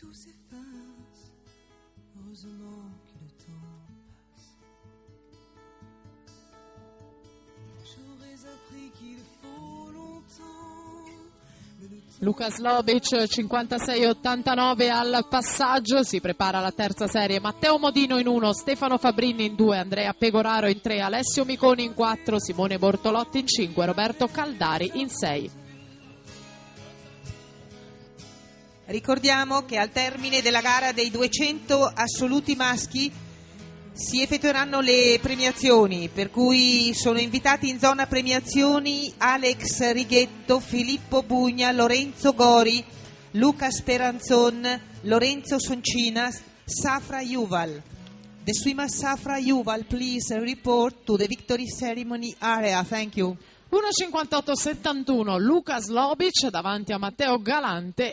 tout s'efface, heureusement que le temps passe. J'aurais appris qu'il faut longtemps. Luka Slobic 56-89 al passaggio, si prepara la terza serie. Matteo Modino in 1, Stefano Fabrini in 2, Andrea Pegoraro in 3, Alessio Miconi in 4, Simone Bortolotti in 5, Roberto Caldari in 6. Ricordiamo che al termine della gara dei 200 assoluti maschi si effettueranno le premiazioni, per cui sono invitati in zona premiazioni Alex Righetto, Filippo Bugna, Lorenzo Gori, Luca Speranzon, Lorenzo Soncina, Safra Yuval. The swimmer Safra Yuval, please report to the victory ceremony area. Thank you. 1:58-71 Luka Slobic davanti a Matteo Galante.